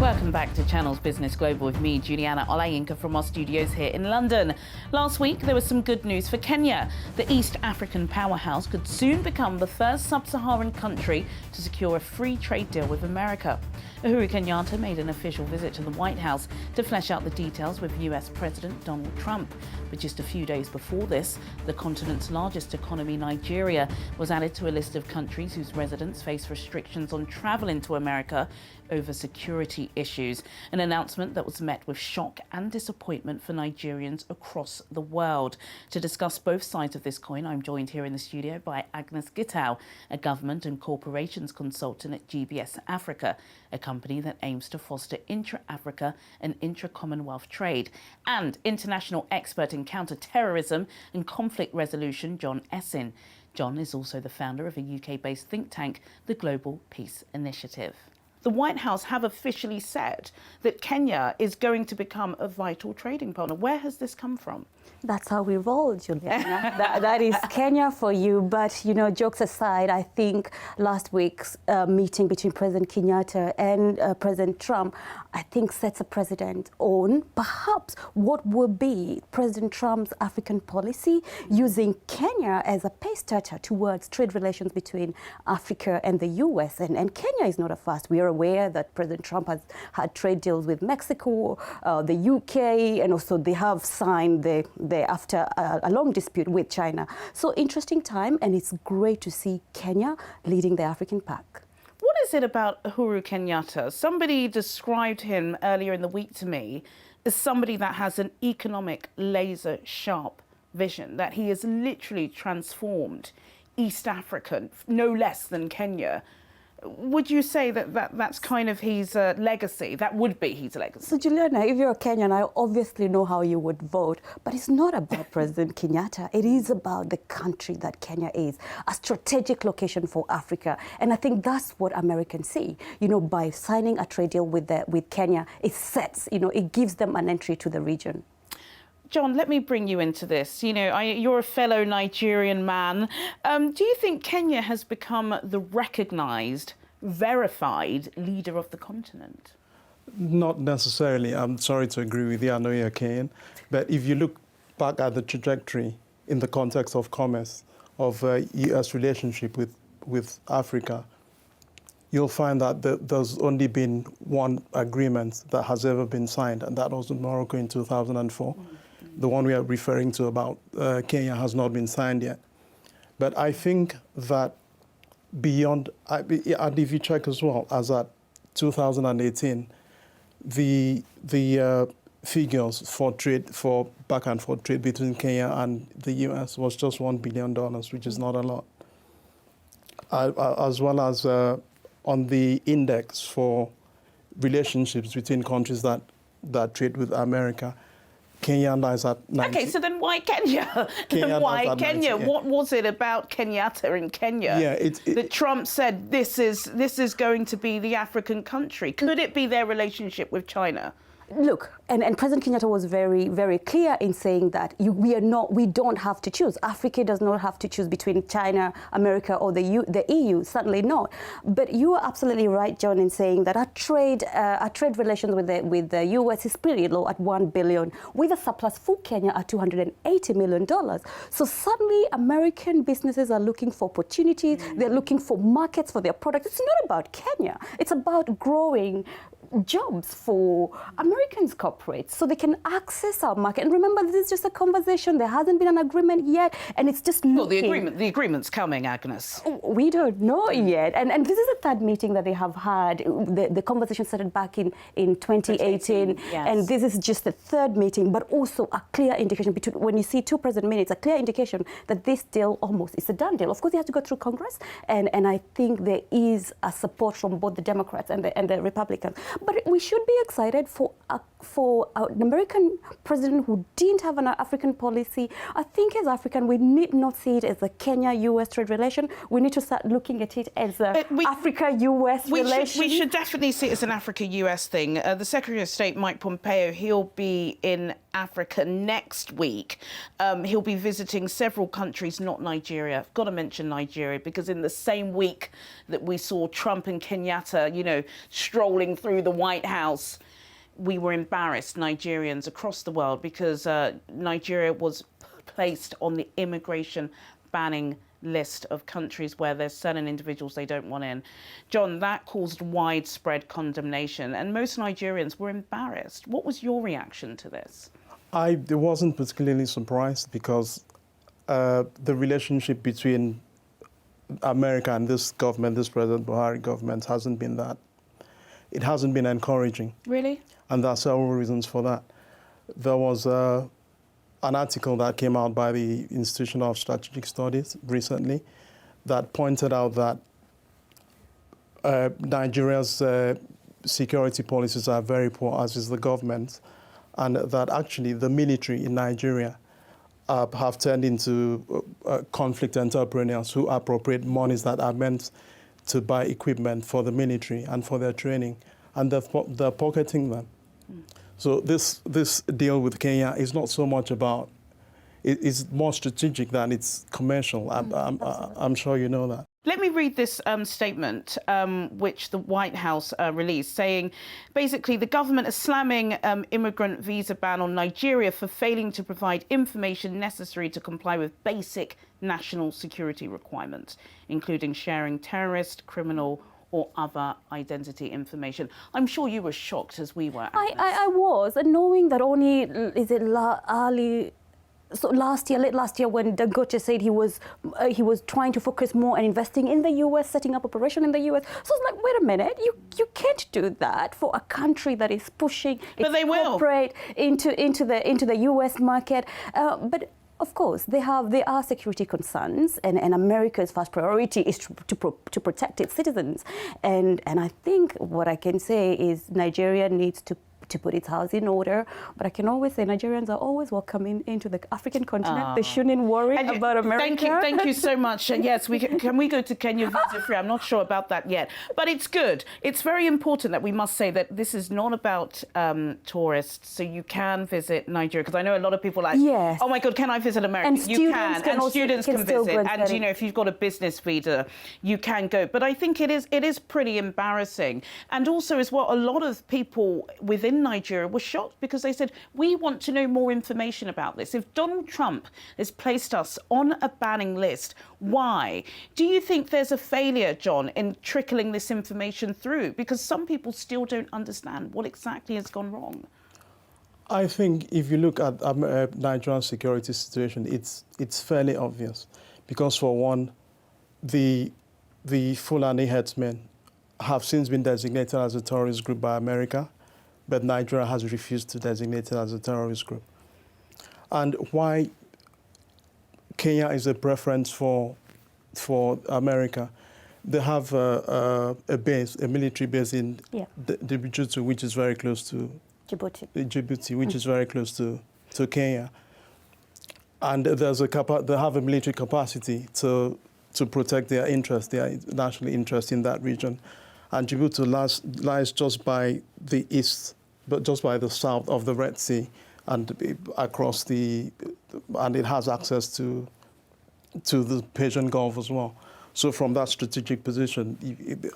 Welcome back to Channels Business Global with me, Juliana Olayinka, from our studios here in London. Last week, there was some good news for Kenya. The East African powerhouse could soon become the first sub-Saharan country to secure a free trade deal with America. Uhuru Kenyatta made an official visit to the White House to flesh out the details with US President Donald Trump. But just a few days before this, the continent's largest economy, Nigeria, was added to a list of countries whose residents face restrictions on travel into America over security issues, an announcement that was met with shock and disappointment for Nigerians across the world. To discuss both sides of this coin, I'm joined here in the studio by Agnes Gitau, a government and corporations consultant at GBS Africa, a company that aims to foster intra-Africa and intra-Commonwealth trade, and international expert in counter-terrorism and conflict resolution, John Essin. John is also the founder of a UK-based think tank, the Global Peace Initiative. The White House have officially said that Kenya is going to become a vital trading partner. Where has this come from? That's how we roll, Juliana. that is Kenya for you. But, you know, jokes aside, I think last week's meeting between President Kenyatta and President Trump, I think sets a precedent on perhaps what will be President Trump's African policy, using Kenya as a pace setter towards trade relations between Africa and the US. And Kenya is not a first. We are aware that President Trump has had trade deals with Mexico, the UK, and also they have signed after a long dispute with China. So interesting time, and it's great to see Kenya leading the African pack. What is it about Uhuru Kenyatta? Somebody described him earlier in the week to me as somebody that has an economic laser-sharp vision, that he has literally transformed East Africa, no less than Kenya. Would you say that's kind of his legacy? That would be his legacy. So, Juliana, if you're a Kenyan, I obviously know how you would vote, but it's not about President Kenyatta. It is about the country that Kenya is, a strategic location for Africa. And I think that's what Americans see. You know, by signing a trade deal with Kenya, it sets, you know, it gives them an entry to the region. John, let me bring you into this. You know, you're a fellow Nigerian man. Do you think Kenya has become the recognised, verified leader of the continent? Not necessarily. I'm sorry to agree with you. I know you're Kenyan. But if you look back at the trajectory in the context of commerce, of US relationship with Africa, you'll find that there's only been one agreement that has ever been signed, and that was in Morocco in 2004. The one we are referring to about Kenya has not been signed yet. But I think that beyond, and if you check as well, as at 2018, the figures for trade, for back and forth trade between Kenya and the US was just $1 billion, which is not a lot. As well as on the index for relationships between countries that trade with America, Kenya lies at 90. Okay, so then why Kenya? Then why Kenya? 90, yeah. What was it about Kenyatta in Kenya that Trump said this is going to be the African country? Could it be their relationship with China? Look, and President Kenyatta was very, very clear in saying that we don't have to choose. Africa does not have to choose between China, America, or the EU. Certainly not. But you are absolutely right, John, in saying that our trade relations with the US is pretty low at $1 billion, with a surplus for Kenya at $280 million. So suddenly, American businesses are looking for opportunities. They're looking for markets for their products. It's not about Kenya. It's about growing jobs for Americans corporates so they can access our market. And remember, this is just a conversation. There hasn't been an agreement yet, and it's just looking... Well, the agreement's coming, Agnes. We don't know yet. And this is the third meeting that they have had. The conversation started back in 2018, yes. And this is just the third meeting, but also a clear indication between, when you see two president minutes, a clear indication that this deal almost is a done deal. Of course, it has to go through Congress, and I think there is a support from both the Democrats and the Republicans. But we should be excited for an American president who didn't have an African policy. I think as African, we need not see it as a Kenya-US trade relation. We need to start looking at it as a Africa-US relation. We should definitely see it as an Africa-US thing. The Secretary of State, Mike Pompeo, he'll be in Africa next week. He'll be visiting several countries, not Nigeria. I've got to mention Nigeria because in the same week that we saw Trump and Kenyatta, you know, strolling through the White House, we were embarrassed, Nigerians across the world, because Nigeria was placed on the immigration banning list of countries where there's certain individuals they don't want in. John, that caused widespread condemnation, and most Nigerians were embarrassed. What was your reaction to this? I wasn't particularly surprised, because the relationship between America and this government, this President Buhari government, hasn't been that. It hasn't been encouraging. Really? And there are several reasons for that. There was an article that came out by the Institute of Strategic Studies recently that pointed out that Nigeria's security policies are very poor, as is the government, and that actually the military in Nigeria have turned into conflict entrepreneurs who appropriate monies that are meant to buy equipment for the military and for their training, and they're pocketing them. So this deal with Kenya is not so much about, it's more strategic than it's commercial. I'm sure you know that. Let me read this statement which the White House released, saying basically the government is slamming immigrant visa ban on Nigeria for failing to provide information necessary to comply with basic national security requirements, including sharing terrorist, criminal or other identity information. I'm sure you were shocked, as we were. I was, and knowing that only, is it late last year, when Dangote said he was trying to focus more on investing in the U.S., setting up operation in the U.S. So it's like, wait a minute, you can't do that for a country that is pushing its corporate into the U.S. market. But of course, there are security concerns, and America's first priority is to protect its citizens. And I think what I can say is Nigeria needs to put its house in order. But I can always say Nigerians are always welcome into the African continent. They shouldn't worry about America. Thank you so much. And yes, can we go to Kenya visa-free? I'm not sure about that yet. But it's good. It's very important that we must say that this is not about tourists. So you can visit Nigeria, because I know a lot of people are like, yes. Oh my God, can I visit America? And you can. And students can visit. And you know, if you've got a business visa, you can go. But I think it is pretty embarrassing. And also as well, a lot of people within Nigeria were shocked, because they said, we want to know more information about this. If Donald Trump has placed us on a banning list, why? Do you think there's a failure, John, in trickling this information through? Because some people still don't understand what exactly has gone wrong. I think if you look at Nigeria's security situation, it's fairly obvious. Because for one, the Fulani herdsmen have since been designated as a terrorist group by America, but Nigeria has refused to designate it as a terrorist group. And why Kenya is a preference for America, they have a military base in Djibouti, which is very close to Djibouti, which is very close to Kenya. And they have a military capacity to protect their interests, their national interest in that region. And Djibouti lies just by the east, but just by the south of the Red Sea, and across and it has access to the Persian Gulf as well. So from that strategic position,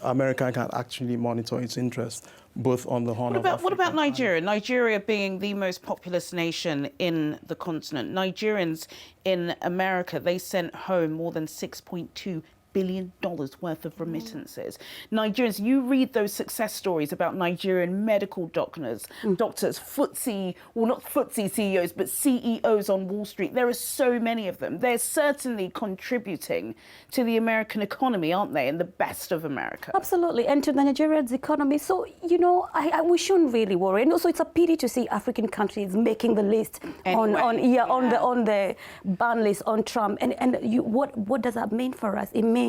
America can actually monitor its interests, both on the Horn of Africa. What about Nigeria? Nigeria being the most populous nation in the continent. Nigerians in America, they sent home more than $6.2 billion worth of remittances. Nigerians, you read those success stories about Nigerian medical doctors, FTSE, well, not FTSE CEOs, but CEOs on Wall Street. There are so many of them. They're certainly contributing to the American economy, aren't they, and the best of America? Absolutely, and to the Nigerian's economy. So, you know, we shouldn't really worry. And also, it's a pity to see African countries making the list on the ban list on Trump. And what does that mean for us? It means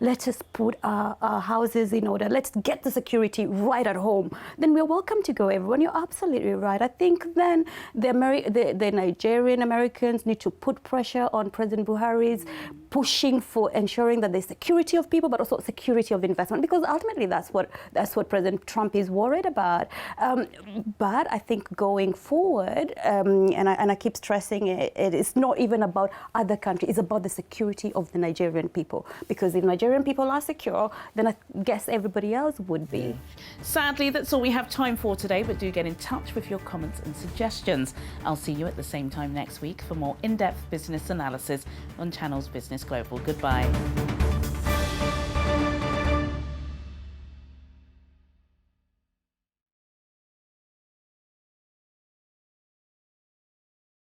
let us put our houses in order. Let's get the security right at home. Then we're welcome to go, everyone. You're absolutely right. I think then the Nigerian Americans need to put pressure on President Buhari's pushing for ensuring that there's security of people, but also security of investment, because ultimately that's what President Trump is worried about. But I think going forward, and I keep stressing it, it is not even about other countries, it's about the security of the Nigerian people. Because if Nigerian people are secure, then I guess everybody else would be. Sadly, that's all we have time for today, but do get in touch with your comments and suggestions. I'll see you at the same time next week for more in-depth business analysis on Channels Business Global. Goodbye.